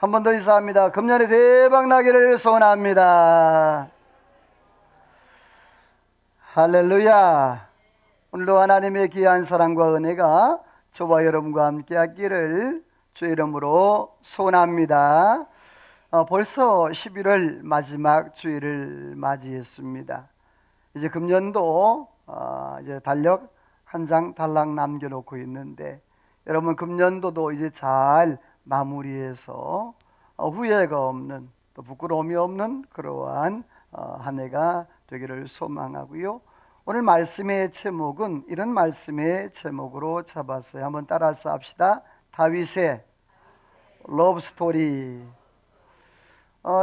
한 번 더 인사합니다. 금년에 대박 나기를 소원합니다. 할렐루야. 오늘도 하나님의 귀한 사랑과 은혜가 저와 여러분과 함께 하기를 주의 이름으로 소원합니다. 벌써 11월 마지막 주일을 맞이했습니다. 이제 금년도 이제 달력 한 장 달랑 남겨놓고 있는데, 여러분 금년도도 이제 잘 마무리해서 후회가 없는, 또 부끄러움이 없는 그러한 한 해가 되기를 소망하고요. 오늘 말씀의 제목은 이런 말씀의 제목으로 잡았어요. 한번 따라서 합시다. 다윗의 러브스토리.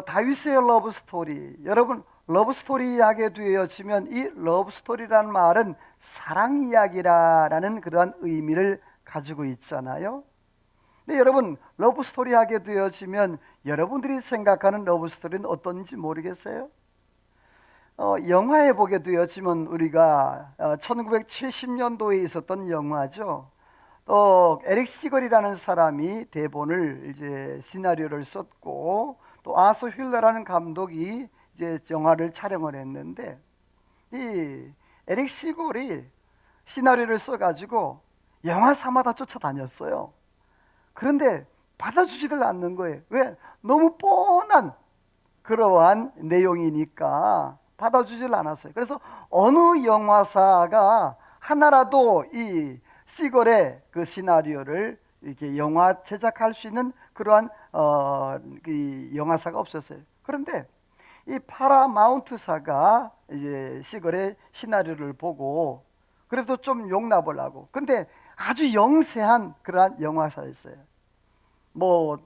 다윗의 러브스토리. 여러분, 러브스토리 이야기에 되어지면 이 러브스토리라는 말은 사랑 이야기라는 그러한 의미를 가지고 있잖아요. 근데 여러분, 러브스토리 하게 되어지면 여러분들이 생각하는 러브스토리는 어떤지 모르겠어요? 영화에 보게 되어지면 우리가 1970년도에 있었던 영화죠. 또 에릭 시걸이라는 사람이 대본을 이제 시나리오를 썼고, 또 아서 휠러라는 감독이 이제 영화를 촬영을 했는데, 이 에릭 시걸이 시나리오를 써가지고 영화사마다 쫓아다녔어요. 그런데 받아주지를 않는 거예요. 왜? 너무 뻔한 그러한 내용이니까 받아주질 않았어요. 그래서 어느 영화사가 하나라도 이 시걸의 그 시나리오를 이렇게 영화 제작할 수 있는 그러한 그 영화사가 없었어요. 그런데 이 파라마운트사가 이제 시걸의 시나리오를 보고 그래도 좀 용납을 하고, 근데 아주 영세한 그러한 영화사였어요. 뭐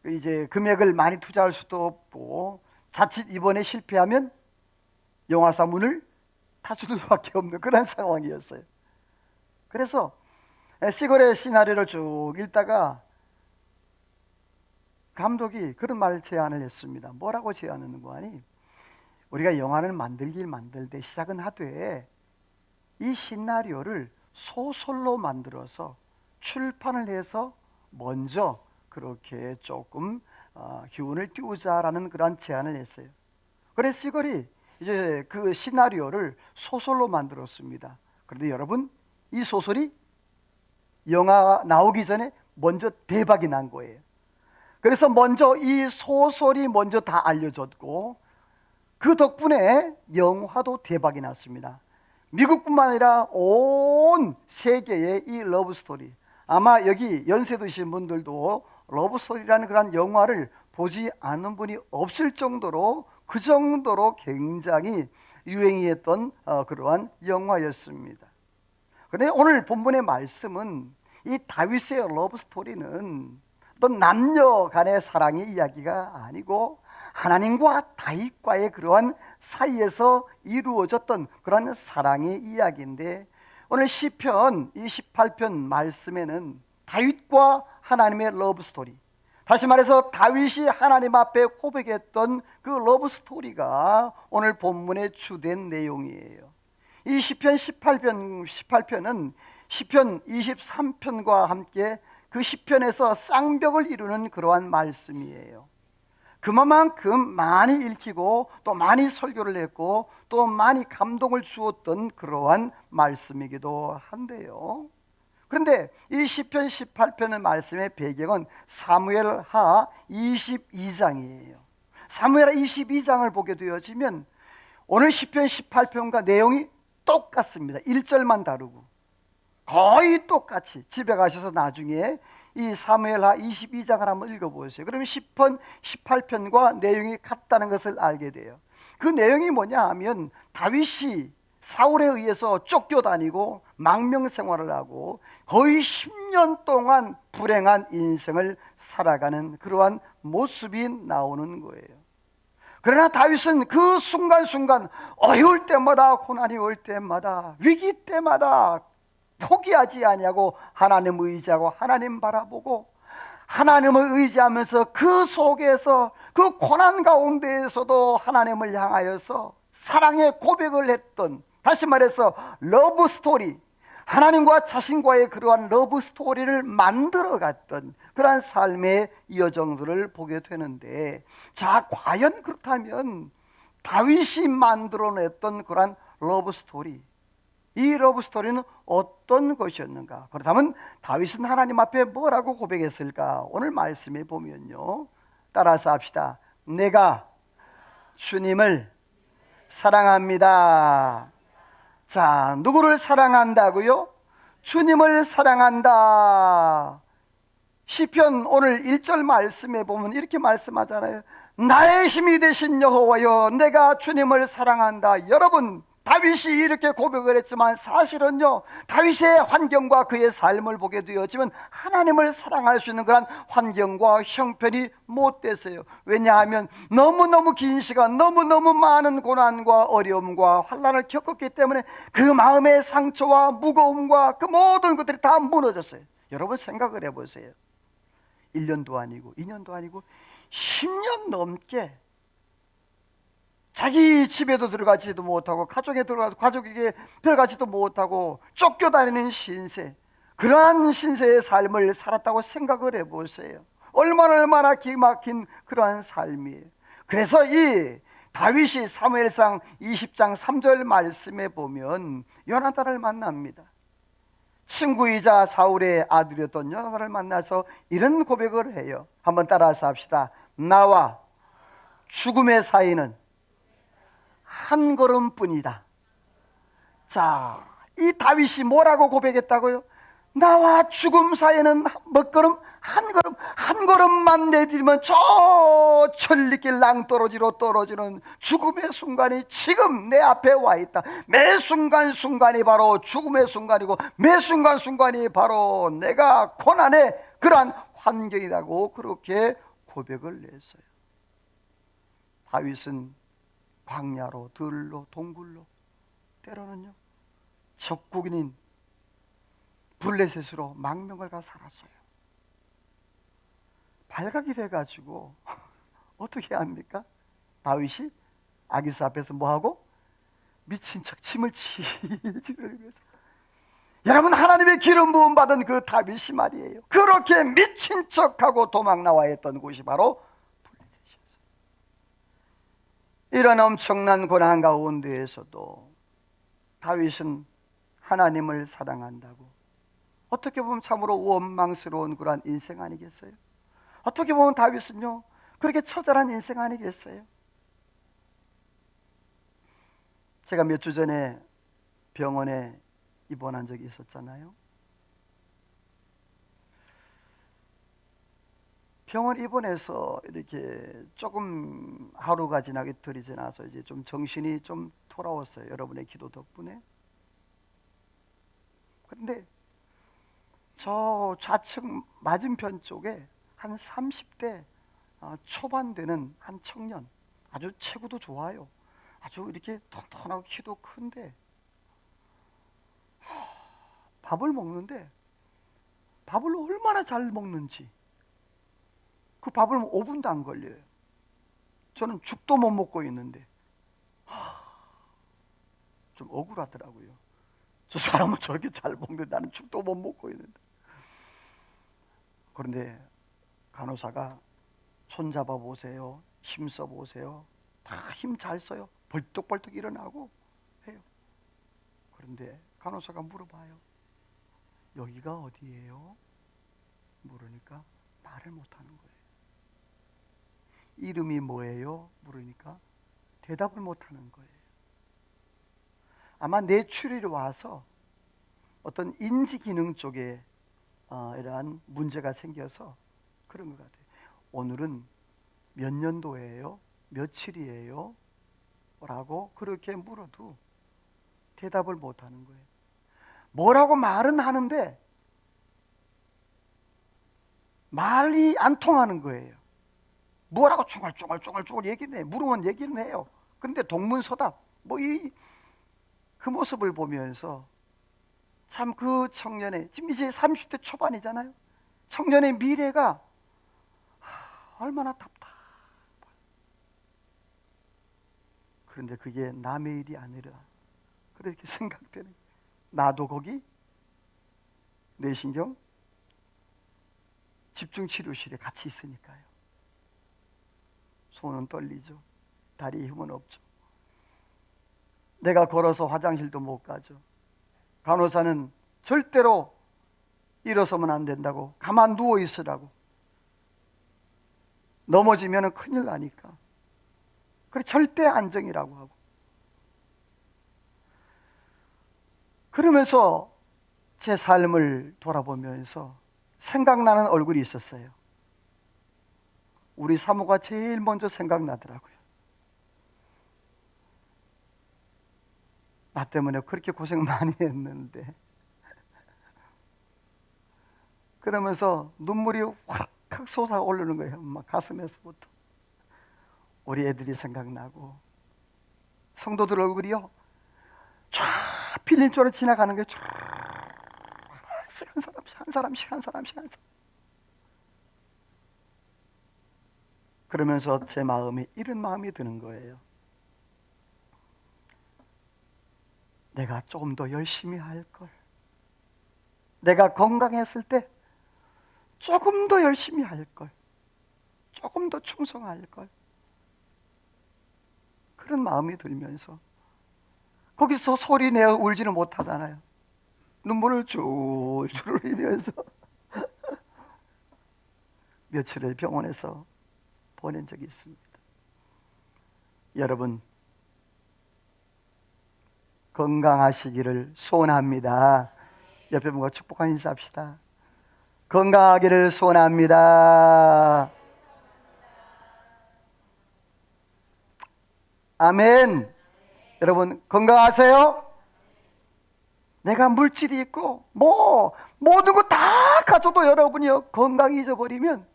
이제 금액을 많이 투자할 수도 없고, 자칫 이번에 실패하면 영화사 문을 닫을 수밖에 없는 그런 상황이었어요. 그래서 시걸의 시나리오를 쭉 읽다가 감독이 그런 말 제안을 했습니다. 뭐라고 제안하는 거 아니? 우리가 영화를 만들되 시작은 하되 이 시나리오를 소설로 만들어서 출판을 해서 먼저 그렇게 조금 기운을 띄우자라는 그런 제안을 했어요. 그래서 시걸이 이제 그 시나리오를 소설로 만들었습니다. 그런데 여러분, 이 소설이 영화 나오기 전에 먼저 대박이 난 거예요. 그래서 먼저 이 소설이 먼저 다 알려졌고, 그 덕분에 영화도 대박이 났습니다. 미국뿐만 아니라 온 세계의 이 러브스토리, 아마 여기 연세 드신 분들도 러브스토리라는 그런 영화를 보지 않은 분이 없을 정도로, 그 정도로 굉장히 유행이었던 그러한 영화였습니다. 그런데 오늘 본문의 말씀은 이 다윗의 러브스토리는 어떤 남녀 간의 사랑의 이야기가 아니고 하나님과 다윗과의 그러한 사이에서 이루어졌던 그런 사랑의 이야기인데, 오늘 시편 28편 말씀에는 다윗과 하나님의 러브스토리, 다시 말해서 다윗이 하나님 앞에 고백했던 그 러브스토리가 오늘 본문의 주된 내용이에요. 이 시편 18편은 시편 23편과 함께 그 시편에서 쌍벽을 이루는 그러한 말씀이에요. 그만큼 많이 읽히고 또 많이 설교를 했고 또 많이 감동을 주었던 그러한 말씀이기도 한데요. 그런데 이 시편 18편의 말씀의 배경은 사무엘하 22장이에요. 사무엘하 22장을 보게 되어지면 오늘 시편 18편과 내용이 똑같습니다. 1절만 다르고 거의 똑같이, 집에 가셔서 나중에 이 사무엘하 22장을 한번 읽어보세요. 그러면 시편 18편과 내용이 같다는 것을 알게 돼요. 그 내용이 뭐냐 하면, 다윗이 사울에 의해서 쫓겨다니고 망명생활을 하고 거의 10년 동안 불행한 인생을 살아가는 그러한 모습이 나오는 거예요. 그러나 다윗은 그 순간순간 어려울 때마다, 고난이 올 때마다, 위기 때마다 포기하지 아니하고 하나님을 의지하고 하나님 바라보고 하나님을 의지하면서 그 속에서, 그 고난 가운데에서도 하나님을 향하여서 사랑의 고백을 했던, 다시 말해서 러브 스토리, 하나님과 자신과의 그러한 러브 스토리를 만들어갔던 그러한 삶의 여정들을 보게 되는데, 자, 과연 그렇다면 다윗이 만들어냈던 그러한 러브 스토리, 이 러브 스토리는 어떤 것이었는가? 그렇다면 다윗은 하나님 앞에 뭐라고 고백했을까? 오늘 말씀에 보면요, 따라서 합시다. 내가 주님을 사랑합니다. 자, 누구를 사랑한다고요? 주님을 사랑한다. 시편 오늘 1절 말씀에 보면 이렇게 말씀하잖아요. 나의 힘이 되신 여호와여, 내가 주님을 사랑한다. 여러분, 다윗이 이렇게 고백을 했지만 사실은요, 다윗의 환경과 그의 삶을 보게 되었지만 하나님을 사랑할 수 있는 그런 환경과 형편이 못 됐어요. 왜냐하면 너무너무 긴 시간, 너무너무 많은 고난과 어려움과 환난을 겪었기 때문에 그 마음의 상처와 무거움과 그 모든 것들이 다 무너졌어요. 여러분 생각을 해보세요. 1년도 아니고 2년도 아니고 10년 넘게 자기 집에도 들어가지도 못하고 가족에게 들어가지도 못하고 쫓겨다니는 신세, 그러한 신세의 삶을 살았다고 생각을 해보세요. 얼마나 기막힌 그러한 삶이에요. 그래서 이 다윗이 사무엘상 20장 3절 말씀에 보면 요나단을 만납니다. 친구이자 사울의 아들이었던 요나단을 만나서 이런 고백을 해요. 한번 따라서 합시다. 나와 죽음의 사이는 한 걸음뿐이다. 자, 이 다윗이 뭐라고 고백했다고요? 나와 죽음 사이에는 몇 걸음? 한 걸음만 내디디면 저 천리길 낭떠러지로 떨어지는 죽음의 순간이 지금 내 앞에 와 있다. 매 순간순간이 바로 죽음의 순간이고, 매 순간순간이 바로 내가 고난의 그러한 환경이라고 그렇게 고백을 냈어요. 다윗은 광야로, 들로, 동굴로, 때로는요 적국인인 블레셋으로 망명을 가 살았어요. 발각이 돼가지고 어떻게 합니까? 다윗이 아기스 앞에서 뭐하고? 미친 척 침을 질질 흘리면서, 여러분, 하나님의 기름 부음 받은 그 다윗이 말이에요, 그렇게 미친 척하고 도망 나와 했던 곳이 바로 블레셋이었어요. 이런 엄청난 고난 가운데에서도 다윗은 하나님을 사랑한다고, 어떻게 보면 참으로 원망스러운 그러한 인생 아니겠어요? 어떻게 보면 다윗은요 그렇게 처절한 인생 아니겠어요? 제가 몇 주 전에 병원에 입원한 적이 있었잖아요. 병원 입원해서 이렇게 조금 하루가 지나고 이틀이 지나서 이제 좀 정신이 좀 돌아왔어요. 여러분의 기도 덕분에. 그런데 저 좌측 맞은편 쪽에 한 30대 초반 되는 한 청년, 아주 체구도 좋아요. 아주 이렇게 튼튼하고 키도 큰데 밥을 먹는데 밥을 얼마나 잘 먹는지, 그 밥을 5분도 안 걸려요. 저는 죽도 못 먹고 있는데 좀 억울하더라고요. 저 사람은 저렇게 잘 먹는데 나는 죽도 못 먹고 있는데. 그런데 간호사가 손 잡아 보세요, 힘 써 보세요, 다 힘 잘 써요. 벌떡벌떡 일어나고 해요. 그런데 간호사가 물어봐요. 여기가 어디예요? 물으니까 말을 못하는 거예요. 이름이 뭐예요? 물으니까 대답을 못하는 거예요. 아마 뇌출혈이 와서 어떤 인지 기능 쪽에 이러한 문제가 생겨서 그런 것 같아요. 오늘은 몇 년도예요? 며칠이에요? 라고 그렇게 물어도 대답을 못하는 거예요. 뭐라고 말은 하는데 말이 안 통하는 거예요. 뭐라고 쭈글쭈글 얘기는 해요. 물으면 얘기는 해요. 그런데 동문서답, 그 모습을 보면서 참 그 청년의, 지금 이제 30대 초반이잖아요. 청년의 미래가 얼마나 답답해요. 그런데 그게 남의 일이 아니라 그렇게 생각되는, 나도 거기 뇌신경 집중치료실에 같이 있으니까요. 손은 떨리죠. 다리에 힘은 없죠. 내가 걸어서 화장실도 못 가죠. 간호사는 절대로 일어서면 안 된다고, 가만 누워 있으라고. 넘어지면 큰일 나니까. 그래 절대 안정이라고 하고. 그러면서 제 삶을 돌아보면서 생각나는 얼굴이 있었어요. 우리 사모가 제일 먼저 생각나더라고요. 나 때문에 그렇게 고생 많이 했는데. 그러면서 눈물이 확 솟아오르는 거예요. 막 가슴에서부터. 우리 애들이 생각나고, 성도들 얼굴이요 쫙 필린 쪽으로 지나가는 거예요. 쫙 한 사람씩 한 사람씩 한 사람씩 한 사람. 그러면서 제 마음이 이런 마음이 드는 거예요. 내가 조금 더 열심히 할 걸. 내가 건강했을 때 조금 더 열심히 할 걸. 조금 더 충성할 걸. 그런 마음이 들면서 거기서 소리 내어 울지는 못하잖아요. 눈물을 줄줄 흘리면서 며칠을 병원에서 보낸 적이 있습니다. 여러분, 건강하시기를 소원합니다. 옆에 분과 축복한 인사합시다. 건강하기를 소원합니다. 아멘. 여러분 건강하세요? 내가 물질이 있고 모든 거 다 가져도 여러분이요 건강 잊어버리면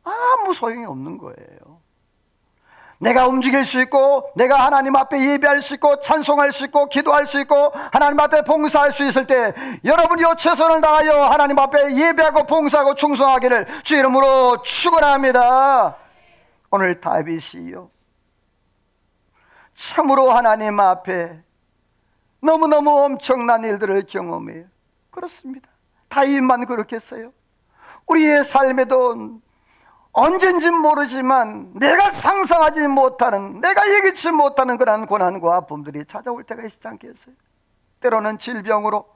아무 소용이 없는 거예요. 내가 움직일 수 있고, 내가 하나님 앞에 예배할 수 있고, 찬송할 수 있고, 기도할 수 있고, 하나님 앞에 봉사할 수 있을 때 여러분이요 최선을 다하여 하나님 앞에 예배하고 봉사하고 충성하기를 주 이름으로 축원합니다. 오늘 다윗이요 참으로 하나님 앞에 너무너무 엄청난 일들을 경험해요. 그렇습니다. 다윗만 그렇겠어요? 우리의 삶에도 언젠진 모르지만 내가 상상하지 못하는, 내가 예기치 못하는 그런 고난과 아픔들이 찾아올 때가 있지 않겠어요? 때로는 질병으로,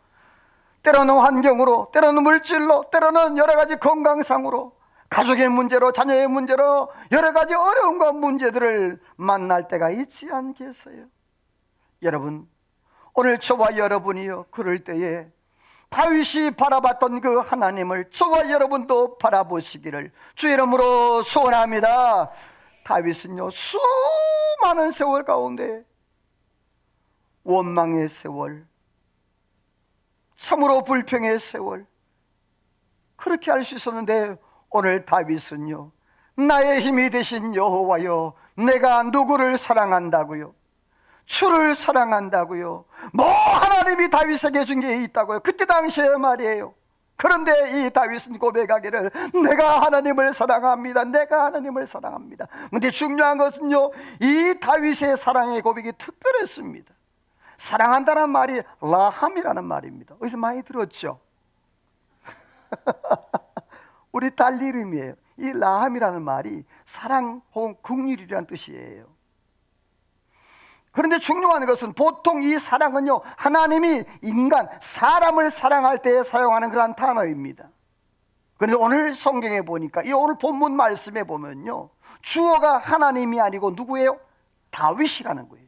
때로는 환경으로, 때로는 물질로, 때로는 여러 가지 건강상으로, 가족의 문제로, 자녀의 문제로 여러 가지 어려움과 문제들을 만날 때가 있지 않겠어요? 여러분, 오늘 저와 여러분이요 그럴 때에 다윗이 바라봤던 그 하나님을 저와 여러분도 바라보시기를 주 이름으로 소원합니다. 다윗은요 수많은 세월 가운데 원망의 세월, 참으로 불평의 세월 그렇게 할 수 있었는데 오늘 다윗은요 나의 힘이 되신 여호와여 내가 누구를 사랑한다고요? 주를 사랑한다고요. 뭐 하나님이 다윗에게 준 게 있다고요. 그때 당시에 말이에요. 그런데 이 다윗은 고백하기를 내가 하나님을 사랑합니다. 내가 하나님을 사랑합니다. 근데 중요한 것은요 이 다윗의 사랑의 고백이 특별했습니다. 사랑한다는 말이 라함이라는 말입니다. 어디서 많이 들었죠? 우리 딸 이름이에요. 이 라함이라는 말이 사랑 혹은 긍휼이라는 뜻이에요. 그런데 중요한 것은 보통 이 사랑은요 하나님이 인간, 사람을 사랑할 때 사용하는 그런 단어입니다. 그런데 오늘 성경에 보니까 이 오늘 본문 말씀에 보면요 주어가 하나님이 아니고 누구예요? 다윗이라는 거예요.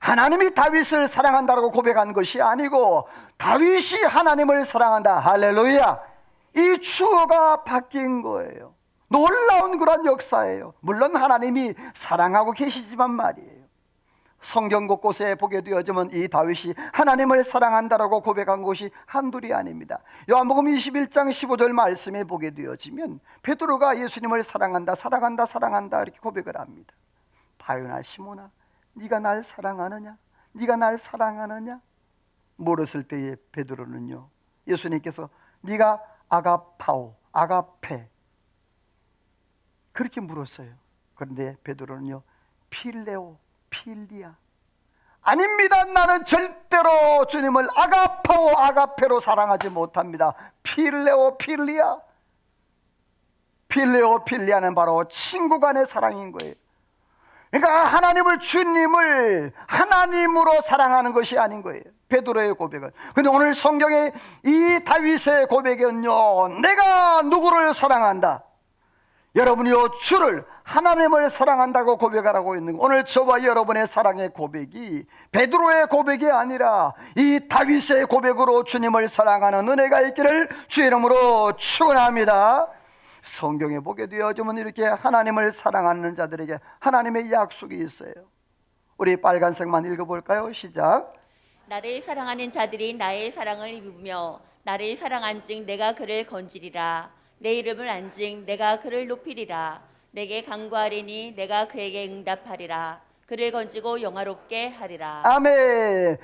하나님이 다윗을 사랑한다고 고백한 것이 아니고 다윗이 하나님을 사랑한다. 할렐루야. 이 주어가 바뀐 거예요. 놀라운 그런 역사예요. 물론 하나님이 사랑하고 계시지만 말이에요. 성경 곳곳에 보게 되어지면 이 다윗이 하나님을 사랑한다라고 고백한 것이 한둘이 아닙니다. 요한복음 21장 15절 말씀에 보게 되어지면 베드로가 예수님을 사랑한다 사랑한다 사랑한다 이렇게 고백을 합니다. 바요나 시모나 네가 날 사랑하느냐? 네가 날 사랑하느냐? 물었을 때에 베드로는요 예수님께서 네가 아가파오, 아가페 그렇게 물었어요. 그런데 베드로는요 필레오, 필리아 아닙니다. 나는 절대로 주님을 아가파오 아가페로 사랑하지 못합니다. 필레오 필리아. 필레오 필리아는 바로 친구 간의 사랑인 거예요. 그러니까 하나님을, 주님을 하나님으로 사랑하는 것이 아닌 거예요, 베드로의 고백은. 근데 오늘 성경의 이 다윗의 고백은요, 내가 누구를 사랑한다, 여러분이요 주를, 하나님을 사랑한다고 고백하라고 있는 거. 오늘 저와 여러분의 사랑의 고백이 베드로의 고백이 아니라 이 다윗의 고백으로 주님을 사랑하는 은혜가 있기를 주의 이름으로 축원합니다. 성경에 보게 되어지면 이렇게 하나님을 사랑하는 자들에게 하나님의 약속이 있어요. 우리 빨간색만 읽어볼까요? 시작. 나를 사랑하는 자들이 나의 사랑을 입으며 나를 사랑한즉 내가 그를 건지리라. 내 이름을 안즉 내가 그를 높이리라. 내게 간구하리니 내가 그에게 응답하리라. 그를 건지고 영화롭게 하리라. 아멘.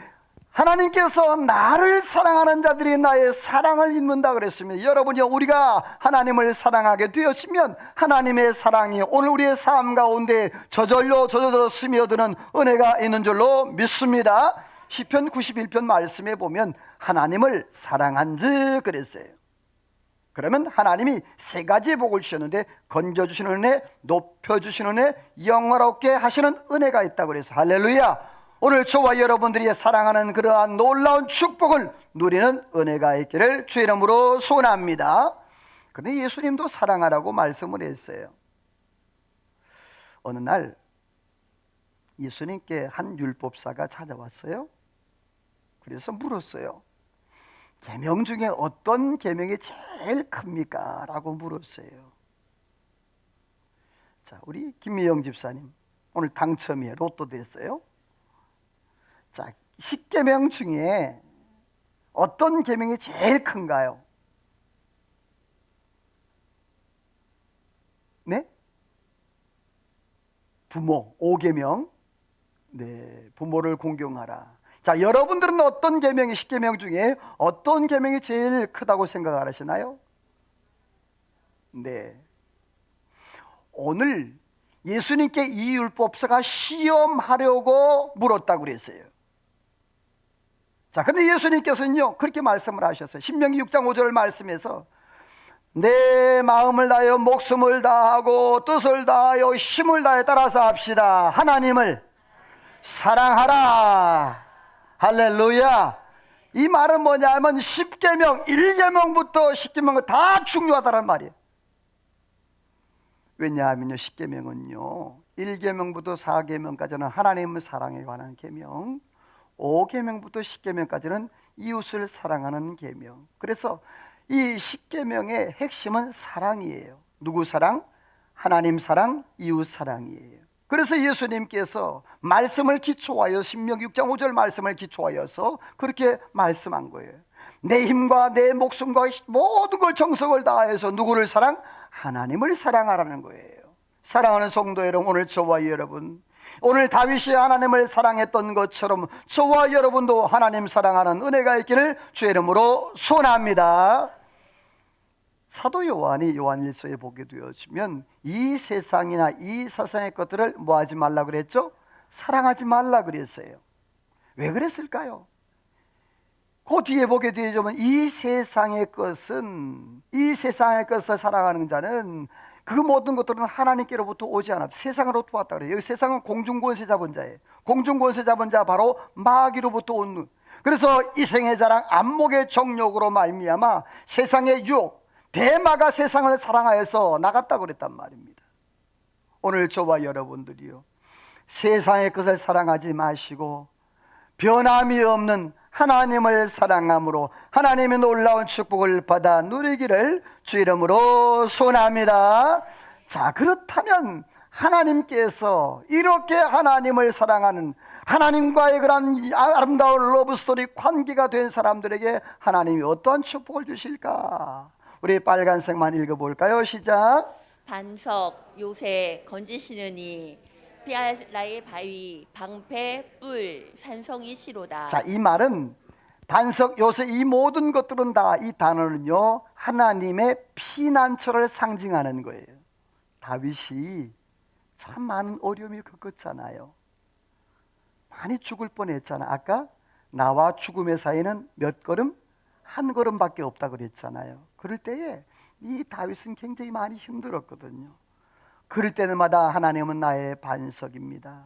하나님께서 나를 사랑하는 자들이 나의 사랑을 입는다 그랬습니다. 여러분이 우리가 하나님을 사랑하게 되었으면 하나님의 사랑이 오늘 우리의 삶 가운데 저절로 스며드는 은혜가 있는 줄로 믿습니다. 시편 91편 말씀에 보면 하나님을 사랑한즉 그랬어요. 그러면 하나님이 세 가지 복을 주셨는데 건져주시는 은혜, 높여주시는 은혜, 영화롭게 하시는 은혜가 있다고 그래서 할렐루야. 오늘 저와 여러분들이 사랑하는 그러한 놀라운 축복을 누리는 은혜가 있기를 주의 이름으로 소원합니다. 그런데 예수님도 사랑하라고 말씀을 했어요. 어느 날 예수님께 한 율법사가 찾아왔어요. 그래서 물었어요. 계명 중에 어떤 계명이 제일 큽니까? 라고 물었어요. 자, 우리 김미영 집사님 오늘 당첨이에요. 로또 됐어요. 자, 10계명 중에 어떤 계명이 제일 큰가요? 네? 부모 5계명. 네, 부모를 공경하라. 자, 여러분들은 어떤 계명이 10계명 중에 어떤 계명이 제일 크다고 생각을 하시나요? 네. 오늘 예수님께 이 율법사가 시험하려고 물었다고 그랬어요. 자, 근데 예수님께서는요 그렇게 말씀을 하셨어요. 신명기 6장 5절 말씀에서 내 마음을 다하여 목숨을 다하고 뜻을 다하여 힘을 다해 따라서 합시다. 하나님을 사랑하라. 할렐루야. 이 말은 뭐냐면 10계명 1계명부터 10계명 다 중요하다는 말이에요. 왜냐하면요 10계명은요 1계명부터 4계명까지는 하나님을 사랑에 관한 계명, 5계명부터 10계명까지는 이웃을 사랑하는 계명. 그래서 이 10계명의 핵심은 사랑이에요. 누구 사랑? 하나님 사랑, 이웃 사랑이에요. 그래서 예수님께서 말씀을 기초하여 신명기 6장 5절 말씀을 기초하여서 그렇게 말씀한 거예요. 내 힘과 내 목숨과 모든 걸 정성을 다해서 누구를 사랑? 하나님을 사랑하라는 거예요. 사랑하는 성도 여러분, 오늘 저와 여러분, 오늘 다윗이 하나님을 사랑했던 것처럼 저와 여러분도 하나님 사랑하는 은혜가 있기를 주의 이름으로 소원합니다. 사도 요한이 요한일서에 보게 되어지면 이 세상이나 이 세상의 것들을 뭐 하지 말라 그랬죠? 사랑하지 말라 그랬어요. 왜 그랬을까요? 그 뒤에 보게 되어지면 이 세상의 것은, 이 세상의 것을 사랑하는 자는 그 모든 것들은 하나님께로부터 오지 않았다. 세상으로부터 왔다 그래요. 여기 세상은 공중권세 잡은 자예요. 공중권세 잡은 자 바로 마귀로부터 온 눈. 그래서 이생의 자랑, 안목의 정욕으로 말미암아 세상의 유혹, 대마가 세상을 사랑하여서 나갔다고 그랬단 말입니다. 오늘 저와 여러분들이요 세상의 것을 사랑하지 마시고 변함이 없는 하나님을 사랑함으로 하나님의 놀라운 축복을 받아 누리기를 주 이름으로 소원합니다. 자, 그렇다면 하나님께서 이렇게 하나님을 사랑하는 하나님과의 그런 아름다운 러브스토리 관계가 된 사람들에게 하나님이 어떠한 축복을 주실까? 우리 빨간색만 읽어볼까요? 시작. 반석, 요새, 건지시느니 피알라의 바위, 방패, 뿔, 산성이 시로다. 자, 이 말은 반석, 요새 이 모든 것들은 다 이 단어는요 하나님의 피난처를 상징하는 거예요. 다윗이 참 많은 어려움이 겪었잖아요. 많이 죽을 뻔했잖아. 아까 나와 죽음의 사이는 몇 걸음? 한 걸음밖에 없다 그랬잖아요. 그럴 때에 이 다윗은 굉장히 많이 힘들었거든요. 그럴 때마다 하나님은 나의 반석입니다.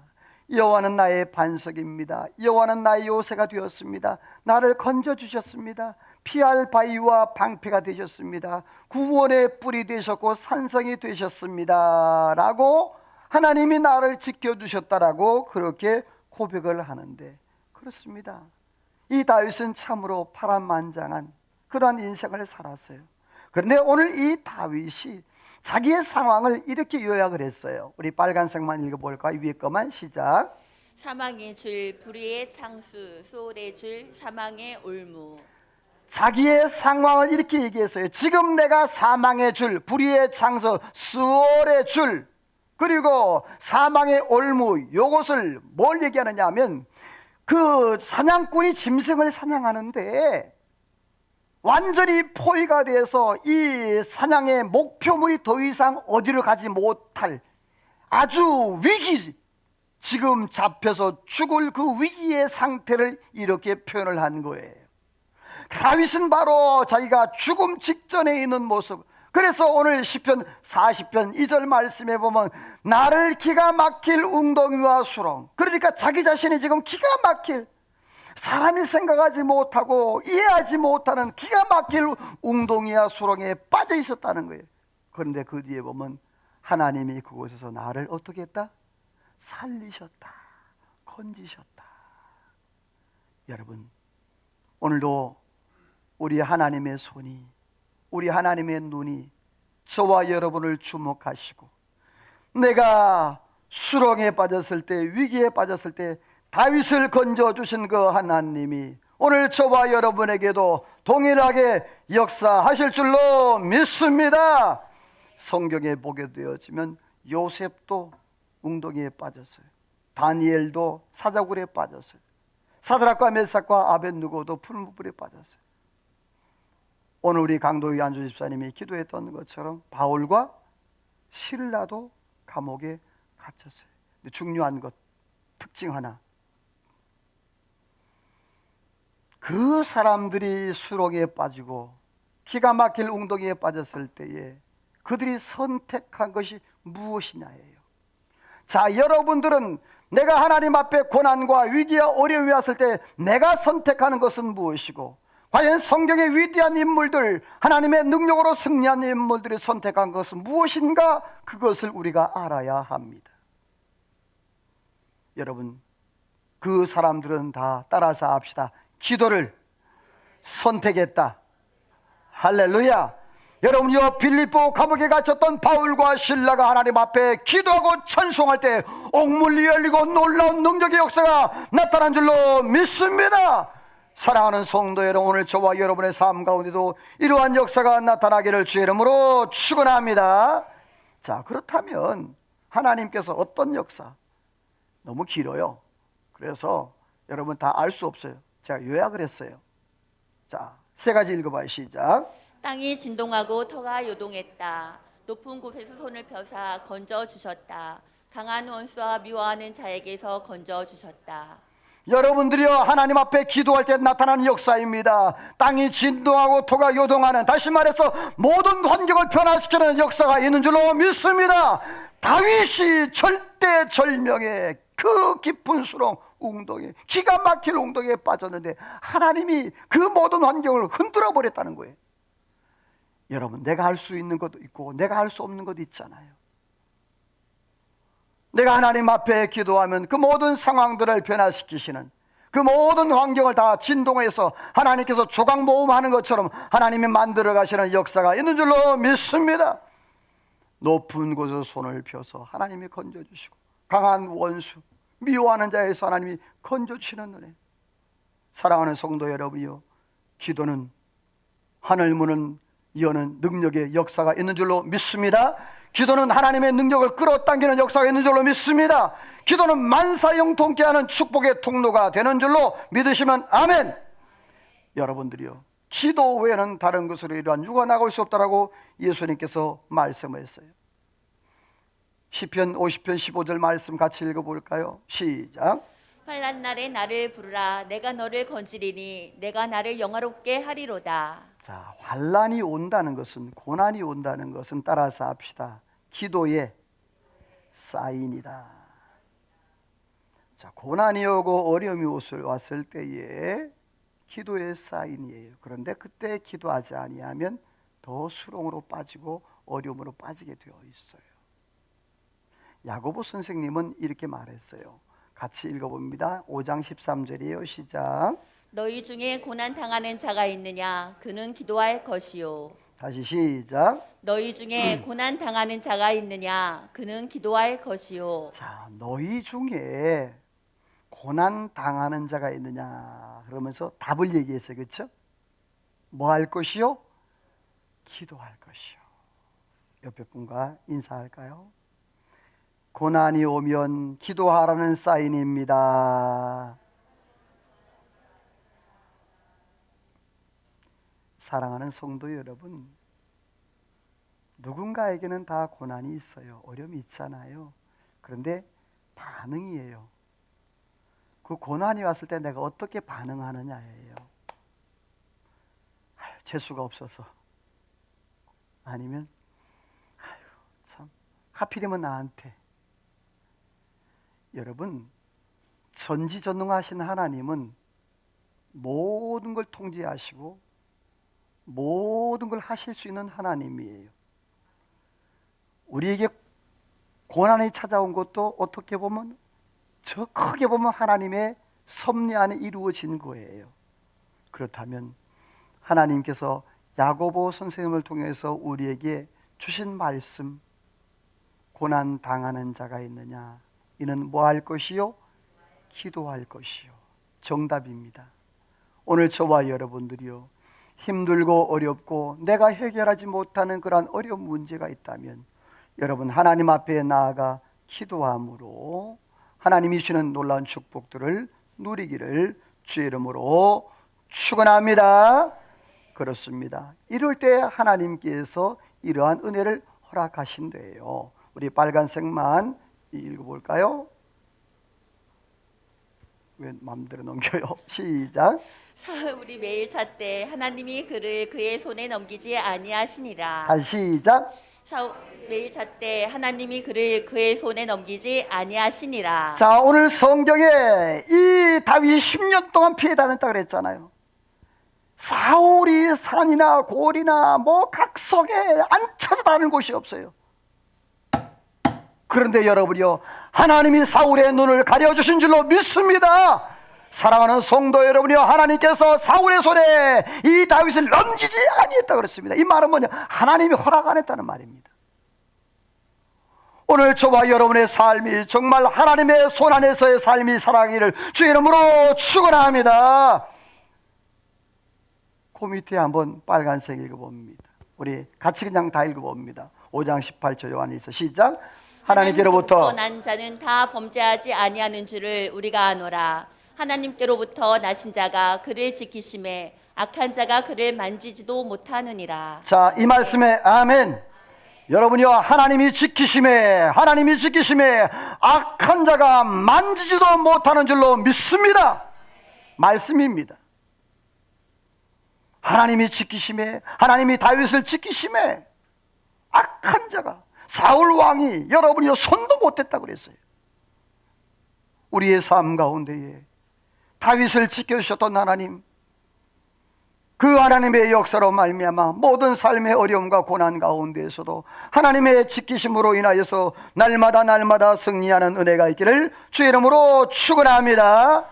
여호와는 나의 반석입니다. 여호와는 나의 요새가 되었습니다. 나를 건져주셨습니다. 피할 바위와 방패가 되셨습니다. 구원의 뿔이 되셨고 산성이 되셨습니다 라고 하나님이 나를 지켜주셨다라고 그렇게 고백을 하는데, 그렇습니다. 이 다윗은 참으로 파란만장한 그러한 인생을 살았어요. 그런데 오늘 이 다윗이 자기의 상황을 이렇게 요약을 했어요. 우리 빨간색만 읽어볼까요? 위에 거만 시작. 사망의 줄, 불의의 창수, 수월의 줄, 사망의 올무. 자기의 상황을 이렇게 얘기했어요. 지금 내가 사망의 줄, 불의의 창수, 수월의 줄, 그리고 사망의 올무, 이것을 뭘 얘기하느냐 하면 그 사냥꾼이 짐승을 사냥하는데 완전히 포위가 돼서 이 사냥의 목표물이 더 이상 어디로 가지 못할 아주 위기, 지금 잡혀서 죽을 그 위기의 상태를 이렇게 표현을 한 거예요. 다윗은 바로 자기가 죽음 직전에 있는 모습. 그래서 오늘 시편 40편 2절 말씀에 보면 나를 기가 막힐 웅덩이와 수렁, 그러니까 자기 자신이 지금 기가 막힐, 사람이 생각하지 못하고 이해하지 못하는 기가 막힐 웅덩이와 수렁에 빠져 있었다는 거예요. 그런데 그 뒤에 보면 하나님이 그곳에서 나를 어떻게 했다? 살리셨다, 건지셨다. 여러분, 오늘도 우리 하나님의 손이, 우리 하나님의 눈이 저와 여러분을 주목하시고, 내가 수렁에 빠졌을 때, 위기에 빠졌을 때 다윗을 건져주신 그 하나님이 오늘 저와 여러분에게도 동일하게 역사하실 줄로 믿습니다. 성경에 보게 되어지면 요셉도 웅덩이에 빠졌어요. 다니엘도 사자굴에 빠졌어요. 사드락과 메삭과 아벳느고도 풀무불에 빠졌어요. 오늘 우리 강도희 안주 집사님이 기도했던 것처럼 바울과 실라도 감옥에 갇혔어요. 근데 중요한 것, 특징 하나, 그 사람들이 수렁에 빠지고 기가 막힐 웅덩이에 빠졌을 때에 그들이 선택한 것이 무엇이냐예요. 자, 여러분들은 내가 하나님 앞에 고난과 위기와 어려움이 왔을 때 내가 선택하는 것은 무엇이고, 과연 성경의 위대한 인물들, 하나님의 능력으로 승리한 인물들이 선택한 것은 무엇인가, 그것을 우리가 알아야 합니다. 여러분, 그 사람들은 다 따라서 합시다. 기도를 선택했다. 할렐루야. 여러분요, 빌립보 감옥에 갇혔던 바울과 실라가 하나님 앞에 기도하고 찬송할 때 옥문이 열리고 놀라운 능력의 역사가 나타난 줄로 믿습니다. 사랑하는 성도 여러분, 오늘 저와 여러분의 삶 가운데도 이러한 역사가 나타나기를 주의 이름으로 축원합니다. 자, 그렇다면 하나님께서 어떤 역사, 너무 길어요. 그래서 여러분 다 알 수 없어요. 제가 요약을 했어요. 자, 세 가지 읽어봐요. 시작. 땅이 진동하고 터가 요동했다. 높은 곳에서 손을 펴사 건져 주셨다. 강한 원수와 미워하는 자에게서 건져 주셨다. 여러분들이요, 하나님 앞에 기도할 때 나타나는 역사입니다. 땅이 진동하고 토가 요동하는, 다시 말해서 모든 환경을 변화시키는 역사가 있는 줄로 믿습니다. 다윗이 절대절명의 그 깊은 수렁, 웅덩이, 기가 막힐 웅덩이에 빠졌는데 하나님이 그 모든 환경을 흔들어 버렸다는 거예요. 여러분, 내가 할 수 있는 것도 있고 내가 할 수 없는 것도 있잖아요. 내가 하나님 앞에 기도하면 그 모든 상황들을 변화시키시는, 그 모든 환경을 다 진동해서 하나님께서 조각모음하는 것처럼 하나님이 만들어 가시는 역사가 있는 줄로 믿습니다. 높은 곳에서 손을 펴서 하나님이 건져주시고, 강한 원수, 미워하는 자에서 하나님이 건져주시는 은혜. 사랑하는 성도 여러분이요, 기도는 하늘 문은 여는 능력의 역사가 있는 줄로 믿습니다. 기도는 하나님의 능력을 끌어당기는 역사가 있는 줄로 믿습니다. 기도는 만사형통케 하는 축복의 통로가 되는 줄로 믿으시면 아멘. 여러분들이요, 기도 외에는 다른 것으로 이러한 유가 나갈 수 없다라고 예수님께서 말씀하셨어요. 시편 50편 15절 말씀 같이 읽어볼까요? 시작. 환난 날에 나를 부르라. 내가 너를 건지리니 내가 나를 영화롭게 하리로다. 자, 환난이 온다는 것은, 고난이 온다는 것은 따라서 합시다. 기도의 사인이다. 자, 고난이 오고 어려움이 왔을 때에 기도의 사인이에요. 그런데 그때 기도하지 아니하면 더 수렁으로 빠지고 어려움으로 빠지게 되어 있어요. 야고보 선생님은 이렇게 말했어요. 같이 읽어봅니다. 5장 13절이에요. 시작. 너희 중에 고난 당하는 자가 있느냐? 그는 기도할 것이요. 다시 시작. 너희 중에 고난 당하는 자가 있느냐? 그는 기도할 것이요. 자, 너희 중에 고난 당하는 자가 있느냐 그러면서 답을 얘기했어요. 그렇죠? 뭐 할 것이요? 기도할 것이요. 옆에 분과 인사할까요? 고난이 오면 기도하라는 사인입니다. 사랑하는 성도 여러분, 누군가에게는 다 고난이 있어요. 어려움이 있잖아요. 그런데 반응이에요. 그 고난이 왔을 때 내가 어떻게 반응하느냐예요. 재수가 없어서, 아니면 참 하필이면 나한테. 여러분, 전지전능하신 하나님은 모든 걸 통제하시고 모든 걸 하실 수 있는 하나님이에요. 우리에게 고난이 찾아온 것도 어떻게 보면, 저 크게 보면 하나님의 섭리 안에 이루어진 거예요. 그렇다면 하나님께서 야고보 선생님을 통해서 우리에게 주신 말씀, 고난 당하는 자가 있느냐? 이는 뭐 할 것이요? 기도할 것이요. 정답입니다. 오늘 저와 여러분들이요, 힘들고 어렵고 내가 해결하지 못하는 그러한 어려운 문제가 있다면 여러분 하나님 앞에 나아가 기도함으로 하나님이 주시는 놀라운 축복들을 누리기를 주의 이름으로 축원합니다. 그렇습니다. 이럴 때 하나님께서 이러한 은혜를 허락하신대요. 우리 빨간색만 읽어볼까요? 왜 마음대로 넘겨요? 시작. 사울이 매일 찾되 하나님이 그를 그의 손에 넘기지 아니하시니라. 다시 시작. 사울 매일 찾되 하나님이 그를 그의 손에 넘기지 아니하시니라. 자, 오늘 성경에 이 다윗이 10년 동안 피해 다녔다 그랬잖아요. 사울이 산이나 골이나 뭐 각성에 안 찾아다니는 곳이 없어요. 그런데 여러분이요, 하나님이 사울의 눈을 가려주신 줄로 믿습니다. 사랑하는 성도 여러분이요, 하나님께서 사울의 손에 이 다윗을 넘기지 아니했다 그랬습니다. 이 말은 뭐냐? 하나님이 허락 안 했다는 말입니다. 오늘 저와 여러분의 삶이 정말 하나님의 손 안에서의 삶이 살아가기를 주의 이름으로 축원합니다. 그 밑에 한번 빨간색 읽어봅니다. 우리 같이 그냥 다 읽어봅니다. 5장 18절 요한일서 시작. 하나님께로부터 난 자는 다 범죄하지 아니하는 줄을 우리가 아노라. 하나님께로부터 나신 자가 그를 지키심에 악한 자가 그를 만지지도 못하느니라. 자, 이 말씀에 아멘. 여러분이요, 하나님이 지키심에 악한 자가 만지지도 못하는 줄로 믿습니다. 말씀입니다. 하나님이 지키심에, 하나님이 다윗을 지키심에 악한 자가, 사울 왕이 여러분이요 손도 못 댔다고 그랬어요. 우리의 삶 가운데에 다윗을 지켜주셨던 하나님, 그 하나님의 역사로 말미암아 모든 삶의 어려움과 고난 가운데에서도 하나님의 지키심으로 인하여서 날마다 승리하는 은혜가 있기를 주의 이름으로 축원합니다.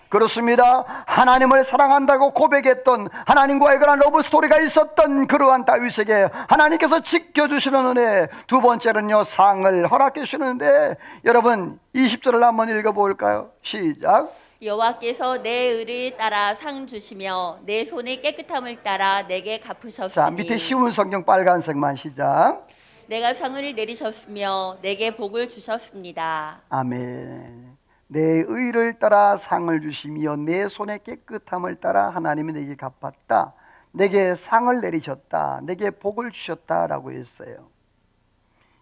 그렇습니다. 하나님을 사랑한다고 고백했던, 하나님과의 그런 러브스토리가 있었던 그러한 다윗에게 하나님께서 지켜주시는 은혜, 두 번째는요, 상을 허락해 주시는데, 여러분 20절을 한번 읽어볼까요? 시작. 여호와께서 내 의를 따라 상 주시며 내 손의 깨끗함을 따라 내게 갚으셨으니. 자, 밑에 쉬운 성경 빨간색만 시작. 내가 상을 내리셨으며 내게 복을 주셨습니다. 아멘. 내 의를 따라 상을 주시며 내 손의 깨끗함을 따라 하나님이 내게 갚았다. 내게 상을 내리셨다. 내게 복을 주셨다라고 했어요.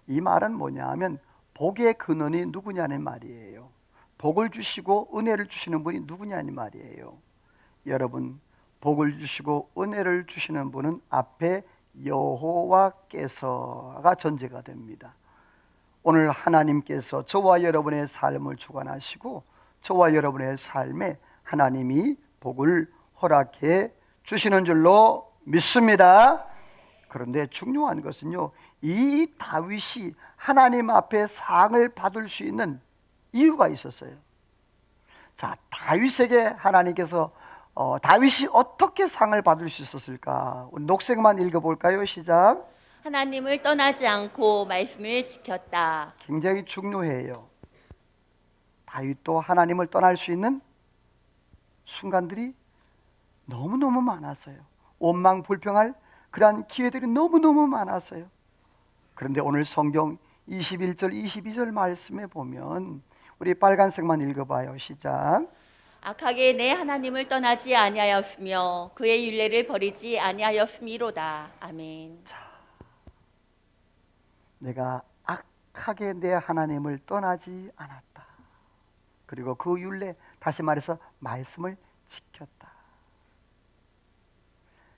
이 말은 뭐냐 하면 복의 근원이 누구냐는 말이에요. 복을 주시고 은혜를 주시는 분이 누구냐니 말이에요. 여러분, 복을 주시고 은혜를 주시는 분은 앞에 여호와께서가 전제가 됩니다. 오늘 하나님께서 저와 여러분의 삶을 주관하시고 저와 여러분의 삶에 하나님이 복을 허락해 주시는 줄로 믿습니다. 그런데 중요한 것은요, 이 다윗이 하나님 앞에 상을 받을 수 있는 이유가 있었어요. 자, 다윗에게 하나님께서 다윗이 어떻게 상을 받을 수 있었을까? 우리 녹색만 읽어볼까요? 시작. 하나님을 떠나지 않고 말씀을 지켰다. 굉장히 중요해요. 다윗도 하나님을 떠날 수 있는 순간들이 너무너무 많았어요. 원망불평할 그러한 기회들이 너무너무 많았어요. 그런데 오늘 성경 21절 22절 말씀에 보면 우리 빨간색만 읽어봐요. 시작. 악하게 내 하나님을 떠나지 아니하였으며 그의 율례를 버리지 아니하였음이로다. 아멘. 내가 악하게 내 하나님을 떠나지 않았다. 그리고 그 율례, 다시 말해서 말씀을 지켰다.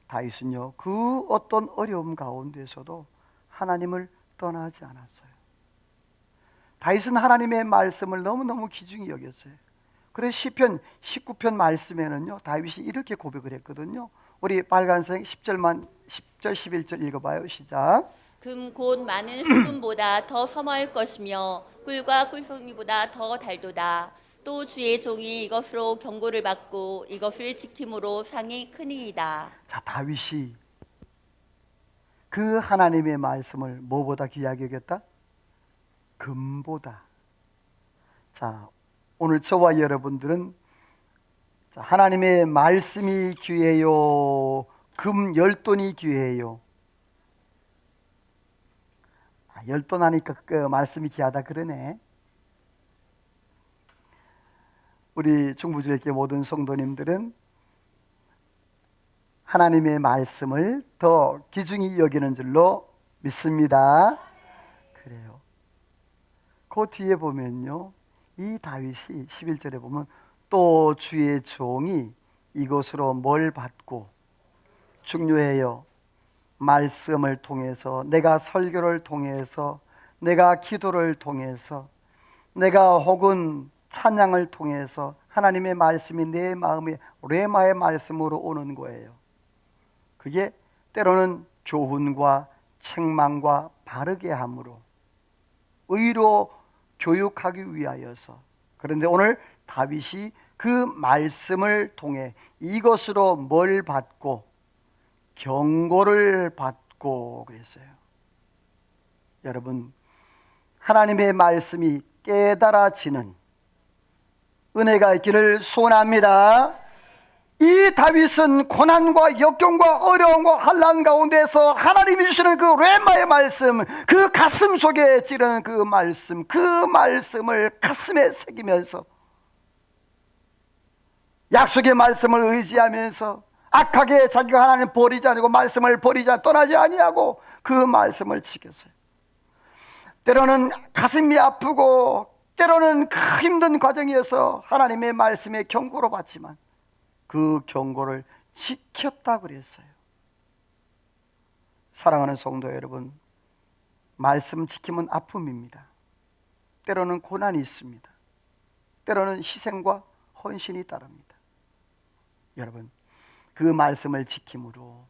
다윗은요, 그 어떤 어려움 가운데서도 하나님을 떠나지 않았어요. 다윗은 하나님의 말씀을 너무너무 귀중히 여겼어요. 그래서 시편 19편 말씀에는요, 다윗이 이렇게 고백을 했거든요. 우리 빨간색 10절 11절 읽어봐요. 시작. 금 곧 많은 수금보다 더 서머일 것이며 꿀과 꿀송이보다 더 달도다. 또 주의 종이 이것으로 경고를 받고 이것을 지킴으로 상이 크니이다. 자, 다윗이 그 하나님의 말씀을 뭐보다 귀하게 여겼다? 금보다. 자, 오늘 저와 여러분들은 하나님의 말씀이 귀해요, 금 10돈이 귀해요? 10돈 하니까 그 말씀이 귀하다 그러네. 우리 중부주일교회 모든 성도님들은 하나님의 말씀을 더 귀중히 여기는 줄로 믿습니다. 그래요. 그 뒤에 보면요, 이 다윗이 11절에 보면 또 주의 종이 이것으로 뭘 받고, 중요해요. 말씀을 통해서, 내가 설교를 통해서, 내가 기도를 통해서, 내가 혹은 찬양을 통해서 하나님의 말씀이 내 마음에 레마의 말씀으로 오는 거예요. 그게 때로는 교훈과 책망과 바르게 함으로 의로 교육하기 위하여서. 그런데 오늘 다윗이 그 말씀을 통해 이것으로 뭘 받고, 경고를 받고 그랬어요. 여러분, 하나님의 말씀이 깨달아지는 은혜가 있기를 소원합니다. 이 다윗은 고난과 역경과 어려움과 환난 가운데서 하나님이 주시는 그 레마의 말씀, 그 가슴 속에 찌르는 그 말씀을 가슴에 새기면서 약속의 말씀을 의지하면서 악하게 자기가 하나님 버리지 않고 말씀을 떠나지 아니하고 그 말씀을 지켰어요. 때로는 가슴이 아프고 때로는 그 힘든 과정이어서 하나님의 말씀에 경고를 받지만 그 경고를 지켰다 그랬어요. 사랑하는 성도 여러분, 말씀 지킴은 아픔입니다. 때로는 고난이 있습니다. 때로는 희생과 헌신이 따릅니다. 여러분, 그 말씀을 지킴으로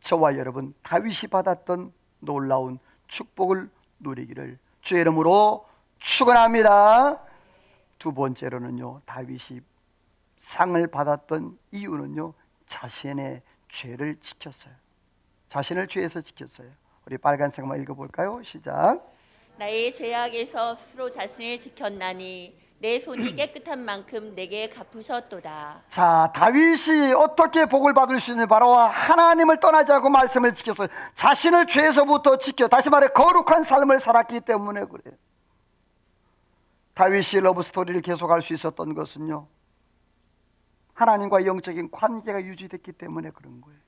저와 여러분 다윗이 받았던 놀라운 축복을 누리기를 주의 이름으로 축원합니다. 두 번째로는요, 다윗이 상을 받았던 이유는요, 자신의 죄를 지켰어요. 자신을 죄에서 지켰어요. 우리 빨간색만 읽어볼까요? 시작. 나의 죄악에서 스스로 자신을 지켰나니 내 손이 깨끗한 만큼 내게 갚으셨도다. 자, 다윗이 어떻게 복을 받을 수 있는, 바로 하나님을 떠나지 않고 말씀을 지켰어요. 자신을 죄에서부터 지켜, 다시 말해 거룩한 삶을 살았기 때문에 그래요. 다윗이 러브스토리를 계속할 수 있었던 것은요, 하나님과 영적인 관계가 유지됐기 때문에 그런 거예요.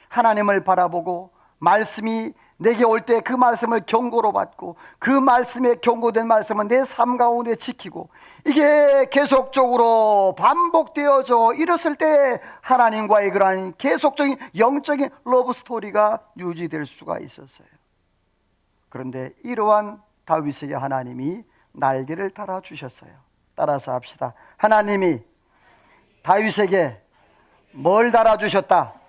하나님을 바라보고 말씀이 내게 올 때 그 말씀을 경고로 받고 그 말씀에 경고된 말씀은 내 삶 가운데 지키고 이게 계속적으로 반복되어져 이랬을 때 하나님과의 그러한 계속적인 영적인 러브 스토리가 유지될 수가 있었어요. 그런데 이러한 다윗에게 하나님이 날개를 달아주셨어요. 따라서 합시다. 하나님이 다윗에게 뭘 달아주셨다?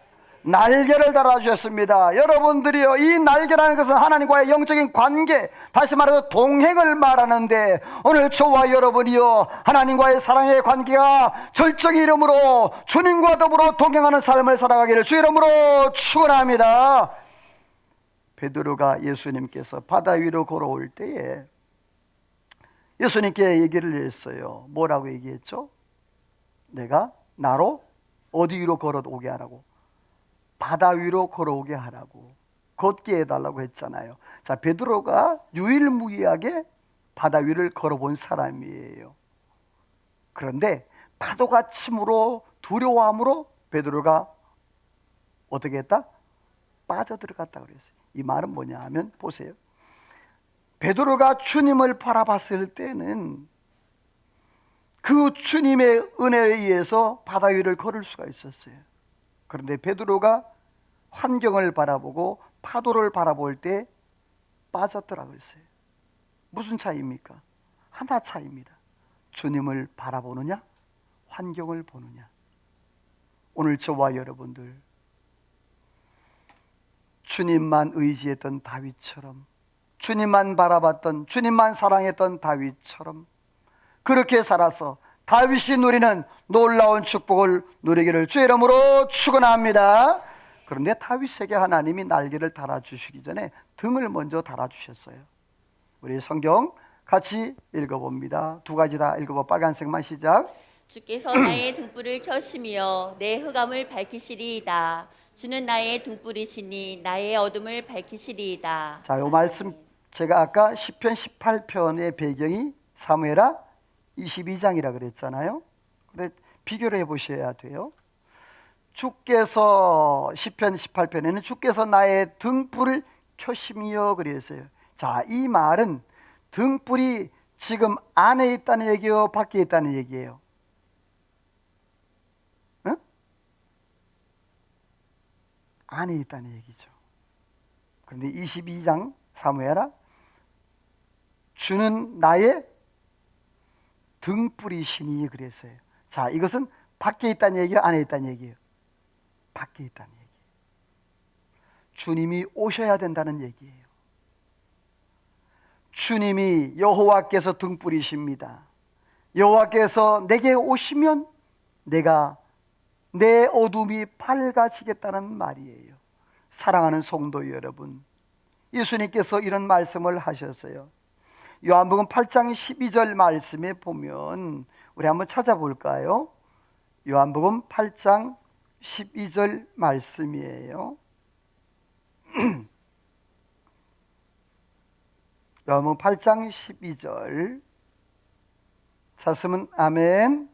날개를 달아주셨습니다. 여러분들이요, 이 날개라는 것은 하나님과의 영적인 관계, 다시 말해서 동행을 말하는데, 오늘 저와 여러분이요, 하나님과의 사랑의 관계가 절정의 이름으로 주님과 더불어 동행하는 삶을 살아가기를 주 이름으로 축원합니다. 베드로가 예수님께서 바다 위로 걸어올 때에 예수님께 얘기를 했어요. 뭐라고 얘기했죠? 내가 나로 어디 위로 걸어오게 하라고? 바다 위로 걸어오게 하라고, 걷게 해달라고 했잖아요. 자, 베드로가 유일무이하게 바다 위를 걸어본 사람이에요. 그런데 파도가 침으로 두려워함으로 베드로가 어떻게 했다? 빠져들어갔다 그랬어요. 이 말은 뭐냐 하면 보세요. 베드로가 주님을 바라봤을 때는 그 주님의 은혜에 의해서 바다 위를 걸을 수가 있었어요. 그런데 베드로가 환경을 바라보고 파도를 바라볼 때 빠졌더라고 했어요. 무슨 차이입니까? 하나 차이입니다. 주님을 바라보느냐, 환경을 보느냐. 오늘 저와 여러분들 주님만 의지했던 다윗처럼, 주님만 바라봤던, 주님만 사랑했던 다윗처럼 그렇게 살아서 다윗이 누리는 놀라운 축복을 누리기를 주의 이름으로 축원합니다. 그런데 다윗에게 하나님이 날개를 달아주시기 전에 등을 먼저 달아주셨어요. 우리 성경 같이 읽어봅니다. 두 가지 다 읽어봐. 빨간색만 시작. 주께서 나의 등불을 켜시며 내 흑암을 밝히시리이다. 주는 나의 등불이시니 나의 어둠을 밝히시리이다. 자, 이 말씀 제가 아까 시편 18편의 배경이 사무엘하 22장이라 그랬잖아요. 근데 비교를 해보셔야 돼요. 주께서 시편 18편에는 주께서 나의 등불을 켜심이여 그랬어요. 자, 이 말은 등불이 지금 안에 있다는 얘기요, 밖에 있다는 얘기예요? 응? 안에 있다는 얘기죠. 그런데 22장 사무엘하 주는 나의 등불이시니 그랬어요. 자, 이것은 밖에 있다는 얘기예요, 안에 있다는 얘기예요? 밖에 있다는 얘기예요. 주님이 오셔야 된다는 얘기예요. 주님이 여호와께서 등불이십니다. 여호와께서 내게 오시면 내가 내 어둠이 밝아지겠다는 말이에요. 사랑하는 성도 여러분, 예수님께서 이런 말씀을 하셨어요. 요한복음 8장 12절 말씀에 보면 우리 한번 찾아볼까요? 요한복음 8장 12절 말씀이에요. 요한복음 8장 12절 찾으면 아멘.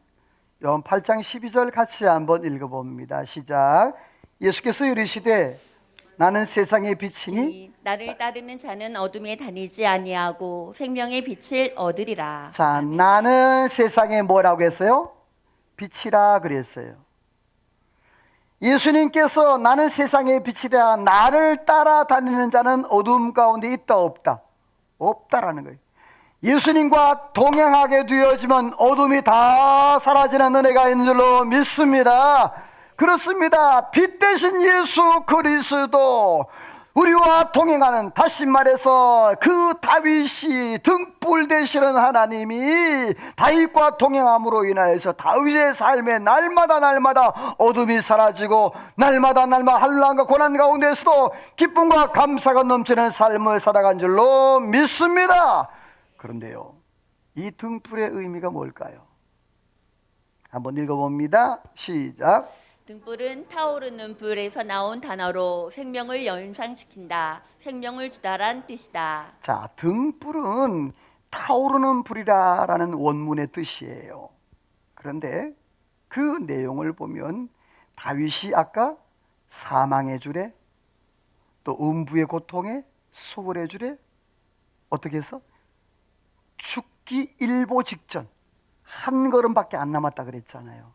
요한 8장 12절 같이 한번 읽어봅니다. 시작. 예수께서 이르시되 나는 세상의 빛이니 나를 따르는 자는 어둠에 다니지 아니하고 생명의 빛을 얻으리라. 자, 나는 세상에 뭐라고 했어요? 빛이라 그랬어요. 예수님께서 나는 세상의 빛이라, 나를 따라다니는 자는 어둠 가운데 있다 없다? 없다라는 거예요. 예수님과 동행하게 되어지면 어둠이 다 사라지는 은혜가 있는 줄로 믿습니다. 그렇습니다. 빛 대신 예수 그리스도, 우리와 동행하는, 다시 말해서 그 다윗이 등불 되시는 하나님이 다윗과 동행함으로 인하여서 다윗의 삶에 날마다 어둠이 사라지고 날마다 한란과 고난 가운데서도 기쁨과 감사가 넘치는 삶을 살아간 줄로 믿습니다. 그런데요, 이 등불의 의미가 뭘까요? 한번 읽어봅니다. 시작. 등불은 타오르는 불에서 나온 단어로 생명을 연상시킨다. 생명을 주다란 뜻이다. 자, 등불은 타오르는 불이라는 원문의 뜻이에요. 그런데 그 내용을 보면 다윗이 아까 사망의 줄에 또 음부의 고통에 소홀해 주래. 어떻게 해서? 죽기 일보 직전 한 걸음밖에 안 남았다 그랬잖아요.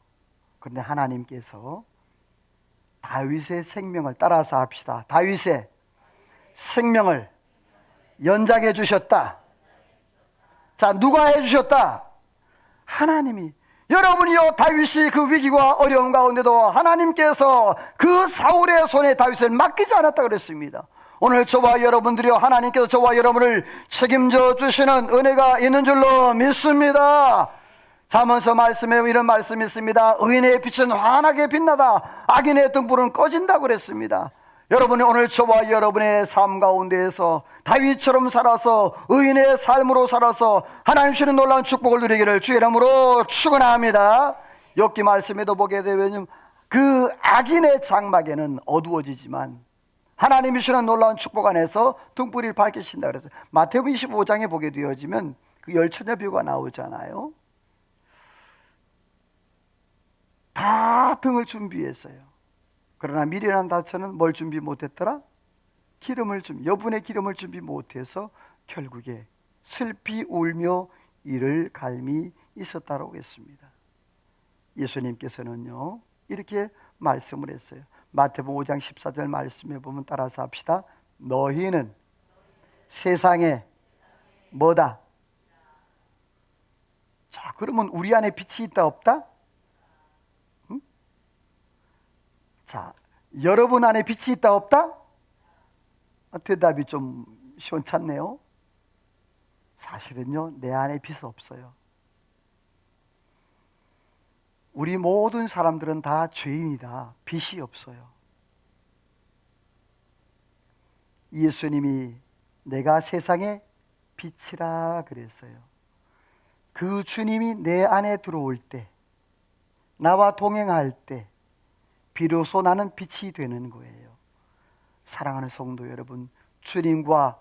그런데 하나님께서 다윗의 생명을 따라서 합시다. 다윗의 생명을 연장해 주셨다. 자, 누가 해 주셨다? 하나님이. 여러분이요, 다윗이 그 위기와 어려움 가운데도 하나님께서 그 사울의 손에 다윗을 맡기지 않았다 그랬습니다. 오늘 저와 여러분들이요, 하나님께서 저와 여러분을 책임져 주시는 은혜가 있는 줄로 믿습니다. 잠언서 말씀에 이런 말씀이 있습니다. 의인의 빛은 환하게 빛나다 악인의 등불은 꺼진다고 그랬습니다. 여러분이 오늘 저와 여러분의 삶 가운데에서 다윗처럼 살아서 의인의 삶으로 살아서 하나님 주시는 놀라운 축복을 누리기를 주의 이름으로 축원합니다. 욥기 말씀에도 보게 되면 그 악인의 장막에는 어두워지지만 하나님이 주시는 놀라운 축복 안에서 등불이 밝히신다 그래서 마태복음 25장에 보게 되어지면 그 열처녀 비유가 나오잖아요. 다 등을 준비했어요. 그러나 미련한 다처는 뭘 준비 못했더라? 여분의 기름을 준비 못해서 결국에 슬피 울며 이를 갈미 있었다라고 했습니다. 예수님께서는요 이렇게 말씀을 했어요. 마태복음 5장 14절 말씀에 보면 따라서 합시다. 너희는 세상에 뭐다? 자, 그러면 우리 안에 빛이 있다 없다? 자, 여러분 안에 빛이 있다 없다? 대답이 좀 시원찮네요. 사실은요, 내 안에 빛이 없어요. 우리 모든 사람들은 다 죄인이다. 빛이 없어요. 예수님이 내가 세상의 빛이라 그랬어요. 그 주님이 내 안에 들어올 때, 나와 동행할 때 비로소 나는 빛이 되는 거예요. 사랑하는 성도 여러분, 주님과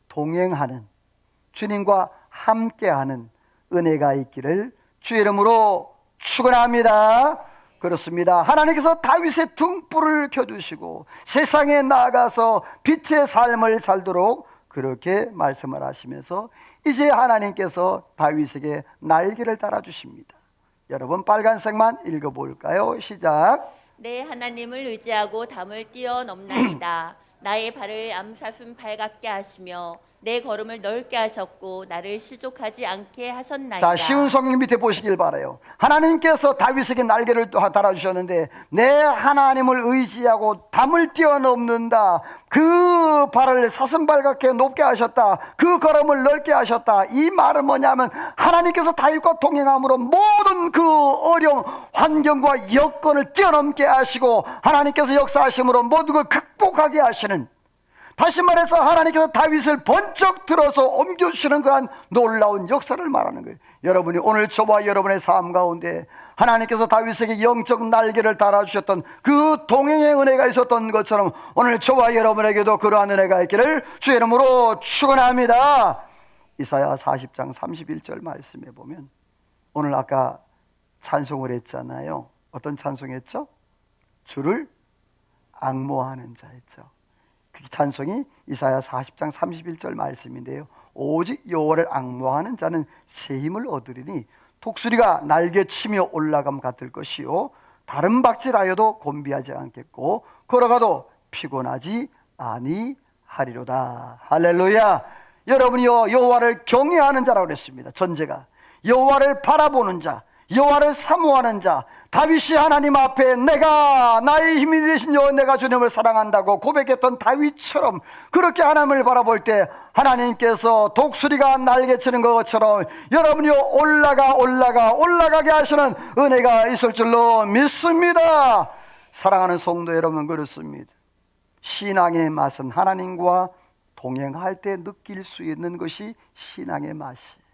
동행하는, 주님과 함께하는 은혜가 있기를 주의 이름으로 축원합니다. 그렇습니다. 하나님께서 다윗의 등불을 켜주시고 세상에 나아가서 빛의 삶을 살도록 그렇게 말씀을 하시면서 이제 하나님께서 다윗에게 날개를 달아주십니다. 여러분 빨간색만 읽어볼까요? 시작. 내 하나님을 의지하고 담을 뛰어넘나이다. 나의 발을 암사슴 발 같게 하시며 내 걸음을 넓게 하셨고 나를 실족하지 않게 하셨나이다. 자, 쉬운 성경 밑에 보시길 바라요. 하나님께서 다윗에게 날개를 달아주셨는데 내 하나님을 의지하고 담을 뛰어넘는다. 그 발을 사슴발 같게 높게 하셨다. 그 걸음을 넓게 하셨다. 이 말은 뭐냐면 하나님께서 다윗과 동행함으로 모든 그 어려움 환경과 여건을 뛰어넘게 하시고 하나님께서 역사하심으로 모든 걸 극복하게 하시는, 다시 말해서 하나님께서 다윗을 번쩍 들어서 옮겨주시는 그러한 놀라운 역사를 말하는 거예요. 여러분이 오늘 저와 여러분의 삶 가운데 하나님께서 다윗에게 영적 날개를 달아주셨던 그 동행의 은혜가 있었던 것처럼 오늘 저와 여러분에게도 그러한 은혜가 있기를 주의 이름으로 축원합니다. 이사야 40장 31절 말씀에 보면 오늘 아까 찬송을 했잖아요. 어떤 찬송했죠? 주를 앙모하는 자였죠. 그 찬송이 이사야 40장 31절 말씀인데요. 오직 여호와를 앙모하는 자는 새 힘을 얻으리니 독수리가 날개치며 올라감 같을 것이요 다른 박질하여도 곤비하지 않겠고 걸어가도 피곤하지 아니하리로다. 할렐루야. 여러분이요 여호와를 경외하는 자라고 그랬습니다. 전제가 여호와를 바라보는 자, 여호와를 사모하는 자, 다윗이 하나님 앞에 내가 나의 힘이 되신 여호와 내가 주님을 사랑한다고 고백했던 다윗처럼 그렇게 하나님을 바라볼 때 하나님께서 독수리가 날개치는 것처럼 여러분이 올라가게 하시는 은혜가 있을 줄로 믿습니다. 사랑하는 성도 여러분, 그렇습니다. 신앙의 맛은 하나님과 동행할 때 느낄 수 있는 것이 신앙의 맛이에요.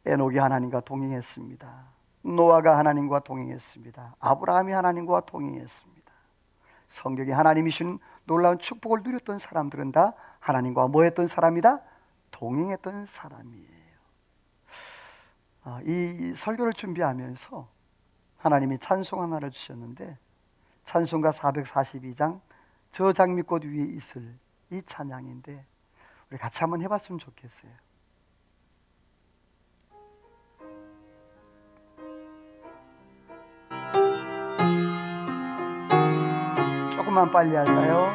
에녹이 하나님과 동행했습니다. 노아가 하나님과 동행했습니다. 아브라함이 하나님과 동행했습니다. 성경에 하나님이 주신 놀라운 축복을 누렸던 사람들은 다 하나님과 뭐 했던 사람이다? 동행했던 사람이에요. 이 설교를 준비하면서 하나님이 찬송 하나를 주셨는데 찬송가 442장 저 장미꽃 위에 있을 이 찬양인데 우리 같이 한번 해봤으면 좋겠어요. 조금만 빨리 할까요?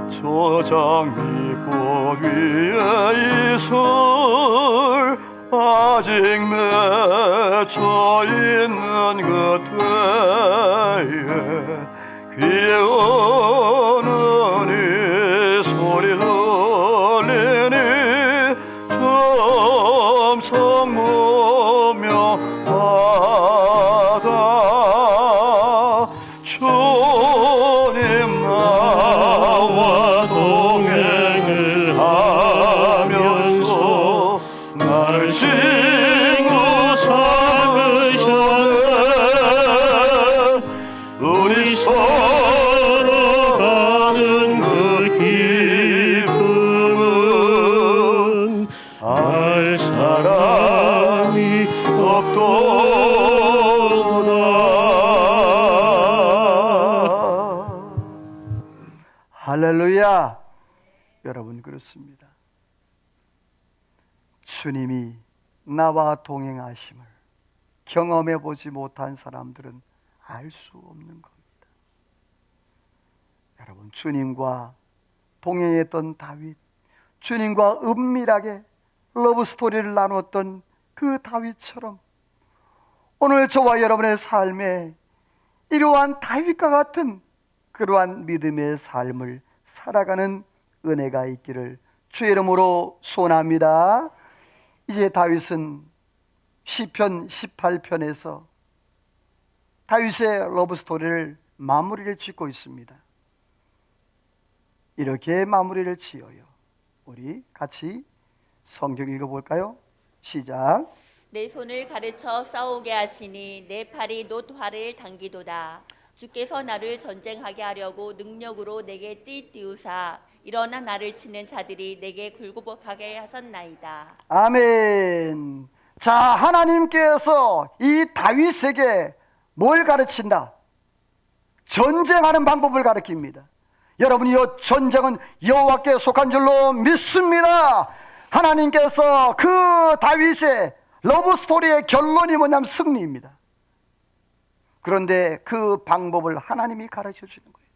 저 장미꽃 위에 있을 아직 맺혀 있는 그때에 귀에 오는 이 소리 들리니 점성 무명하다. 주님 나와 동행을 하면서 나를 친구 삼으셨네. 우리 서로 가는 그 기쁨은 알 사람이 없도다. 할렐루야. 여러분, 그렇습니다. 주님이 나와 동행하심을 경험해 보지 못한 사람들은 알 수 없는 겁니다. 여러분, 주님과 동행했던 다윗, 주님과 은밀하게 러브 스토리를 나눴던 그 다윗처럼 오늘 저와 여러분의 삶에 이러한 다윗과 같은 그러한 믿음의 삶을 살아가는 은혜가 있기를 주의 이름으로 소원합니다. 이제 다윗은 시편 18편에서 다윗의 러브 스토리를 마무리를 짓고 있습니다. 이렇게 마무리를 지어요. 우리 같이 성경 읽어볼까요? 시작. 내 손을 가르쳐 싸우게 하시니 내 팔이 놋활을 당기도다. 주께서 나를 전쟁하게 하려고 능력으로 내게 띠띠우사 일어나 나를 치는 자들이 내게 굴복하게 하셨나이다. 아멘. 자, 하나님께서 이 다윗에게 뭘 가르친다? 전쟁하는 방법을 가르칩니다. 여러분, 이 전쟁은 여호와께 속한 줄로 믿습니다. 하나님께서 그 다윗의 러브 스토리의 결론이 뭐냐면 승리입니다. 그런데 그 방법을 하나님이 가르쳐 주는 거예요.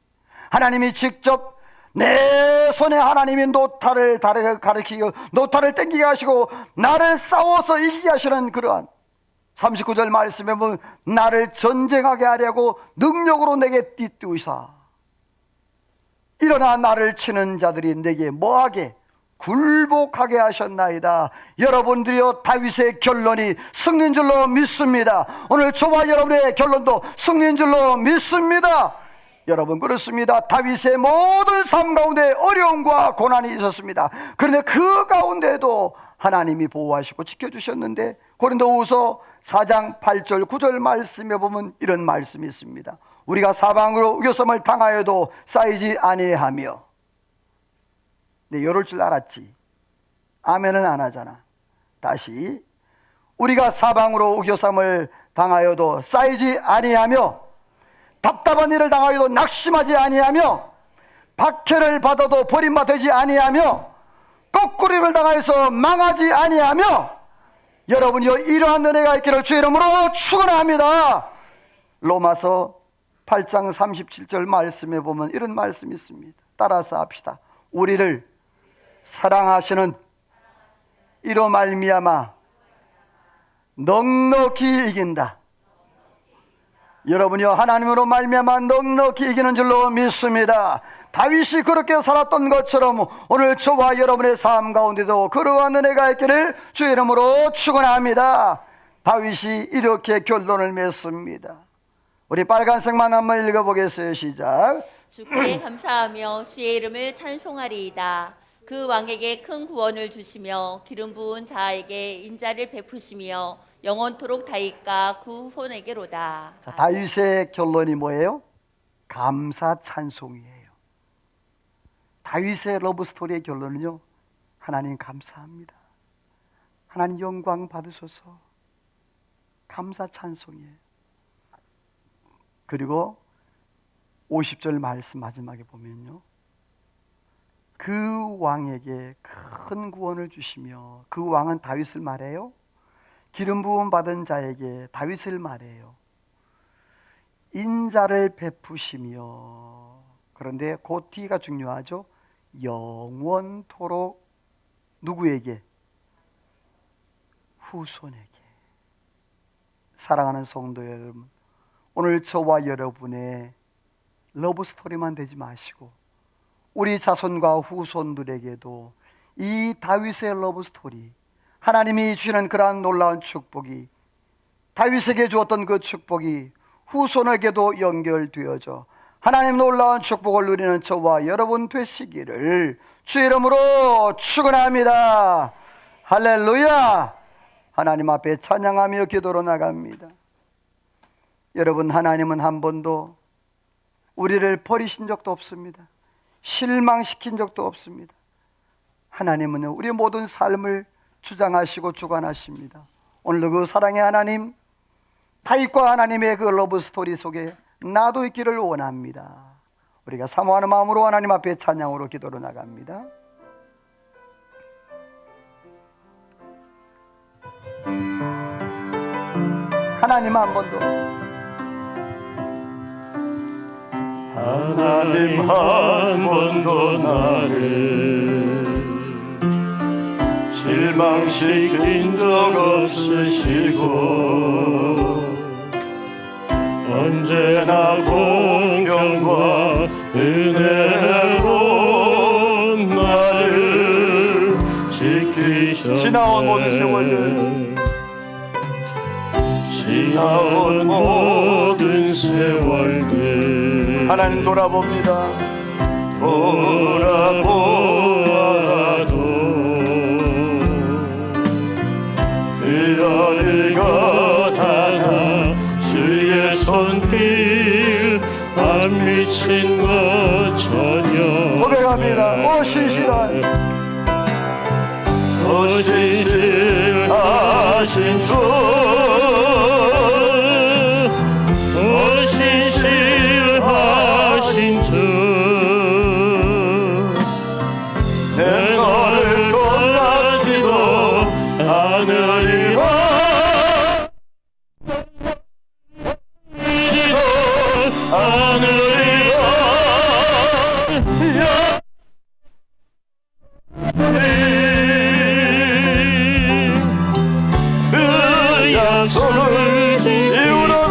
하나님이 직접 내 손에 하나님이 노타를 가르치고 노타를 땡기게 하시고 나를 싸워서 이기게 하시는 그러한 39절 말씀에 보면 나를 전쟁하게 하려고 능력으로 내게 띠띠우사 일어나 나를 치는 자들이 내게 뭐하게 굴복하게 하셨나이다. 여러분들이요, 다윗의 결론이 승리인 줄로 믿습니다. 오늘 저와 여러분의 결론도 승리인 줄로 믿습니다. 여러분, 그렇습니다. 다윗의 모든 삶 가운데 어려움과 고난이 있었습니다. 그런데 그 가운데도 하나님이 보호하시고 지켜주셨는데 고린도후서 4장 8절 9절 말씀에 보면 이런 말씀이 있습니다. 우리가 사방으로 우겨섬을 당하여도 쌓이지 아니하며. 네, 이럴 줄 알았지. 아멘은 안 하잖아. 다시, 우리가 사방으로 우겨섬을 당하여도 쌓이지 아니하며 답답한 일을 당하여도 낙심하지 아니하며 박해를 받아도 버림받지 아니하며 거꾸림을 당하여서 망하지 아니하며. 여러분이요, 이러한 은혜가 있기를 주의 이름으로 축원합니다. 로마서 8장 37절 말씀에 보면 이런 말씀이 있습니다. 따라서 합시다. 우리를 사랑하시는 이로 말미암아 넉넉히 이긴다. 여러분이요, 하나님으로 말미암아 넉넉히 이기는 줄로 믿습니다. 다윗이 그렇게 살았던 것처럼 오늘 저와 여러분의 삶 가운데도 그러한 은혜가 있기를 주의 이름으로 축원합니다. 다윗이 이렇게 결론을 맺습니다. 우리 빨간색만 한번 읽어보겠어요. 시작. 주께 감사하며 주의 이름을 찬송하리이다. 그 왕에게 큰 구원을 주시며 기름 부은 자에게 인자를 베푸시며 영원토록 다윗과 그 후손에게로다. 자, 다윗의 결론이 뭐예요? 감사 찬송이에요. 다윗의 러브 스토리의 결론은요, 하나님 감사합니다. 하나님 영광 받으소서. 감사 찬송이에요. 그리고 50절 말씀 마지막에 보면요, 그 왕에게 큰 구원을 주시며, 그 왕은 다윗을 말해요. 기름 부음 받은 자에게 다윗을 말해요. 인자를 베푸시며, 그런데 그 뒤가 중요하죠. 영원토록 누구에게? 후손에게. 사랑하는 성도 여러분, 오늘 저와 여러분의 러브 스토리만 되지 마시고 우리 자손과 후손들에게도 이 다윗의 러브 스토리, 하나님이 주시는 그러한 놀라운 축복이, 다윗에게 주었던 그 축복이 후손에게도 연결되어져 하나님 놀라운 축복을 누리는 저와 여러분 되시기를 주 이름으로 축원합니다. 할렐루야. 하나님 앞에 찬양하며 기도로 나갑니다. 여러분, 하나님은 한 번도 우리를 버리신 적도 없습니다. 실망시킨 적도 없습니다. 하나님은 우리 모든 삶을 주장하시고 주관하십니다. 오늘도 그 사랑의 하나님, 다윗과 하나님의 그 러브 스토리 속에 나도 있기를 원합니다. 우리가 사모하는 마음으로 하나님 앞에 찬양으로 기도로 나갑니다. 하나님 한 번도, 하나님 한 번도 나를 실망시킨 적 없으시고 언제나 공평과 은혜로 나를 지키셨네. 지나온 모든 세월들, 지나온 모든 세월들 하나님 돌아봅니다. 돌아보아도 그러는 것 하나 주의 손길 안 미친 것 전혀 고백합니다. 오 신실한, 오 신실하신 주, 오 신실하신 주, 내 너를 떠나지도 않으리라. 그 약속을 이루어도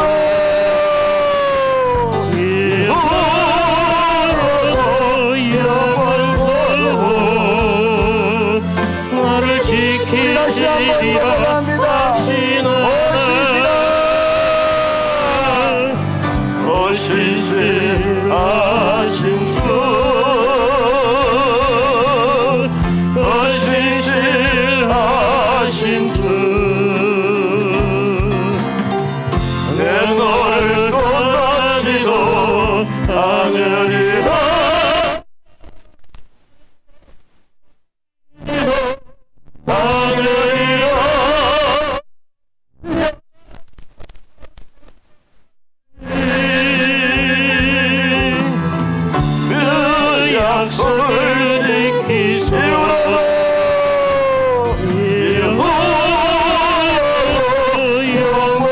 영원토록 나를 다시 한번 지키시리라. 고백합니다. 오 신실하신 주, 오 신실하신 주, 내 너를 떠나지도 않으리라. 그 약속을 지키소서.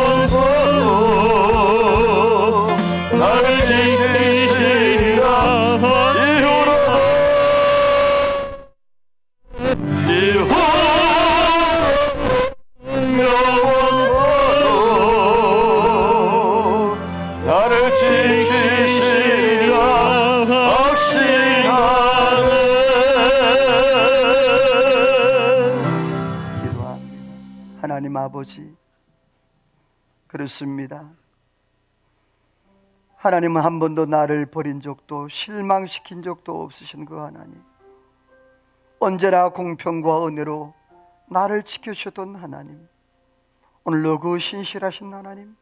영원토록 나를 지키시리라. 영원토록 나를 지키시리라 확신하네. 기도합니다. 하나님 아버지, 그렇습니다. 하나님은 한 번도 나를 버린 적도 실망시킨 적도 없으신 그 하나님, 언제나 공평과 은혜로 나를 지켜주셨던 하나님, 오늘도 그 신실하신 하나님,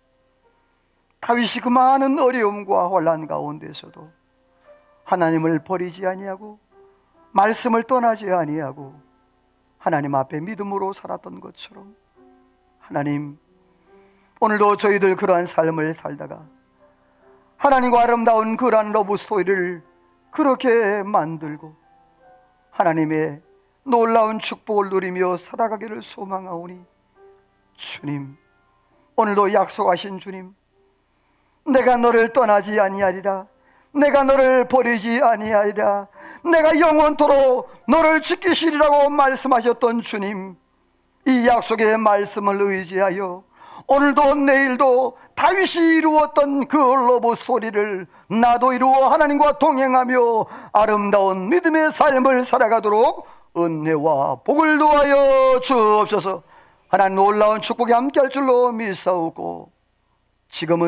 다윗이 그 많은 어려움과 혼란 가운데서도 하나님을 버리지 아니하고 말씀을 떠나지 아니하고 하나님 앞에 믿음으로 살았던 것처럼, 하나님, 오늘도 저희들 그러한 삶을 살다가 하나님과 아름다운 그러한 러브 스토리를 그렇게 만들고 하나님의 놀라운 축복을 누리며 살아가기를 소망하오니 주님, 오늘도 약속하신 주님, 내가 너를 떠나지 아니하리라, 내가 너를 버리지 아니하리라, 내가 영원토록 너를 지키시리라고 말씀하셨던 주님, 이 약속의 말씀을 의지하여 오늘도 내일도 다윗이 이루었던 그 러브 스토리를 나도 이루어 하나님과 동행하며 아름다운 믿음의 삶을 살아가도록 은혜와 복을 도하여 주옵소서. 하나님 놀라운 축복이 함께할 줄로 믿사오고 지금은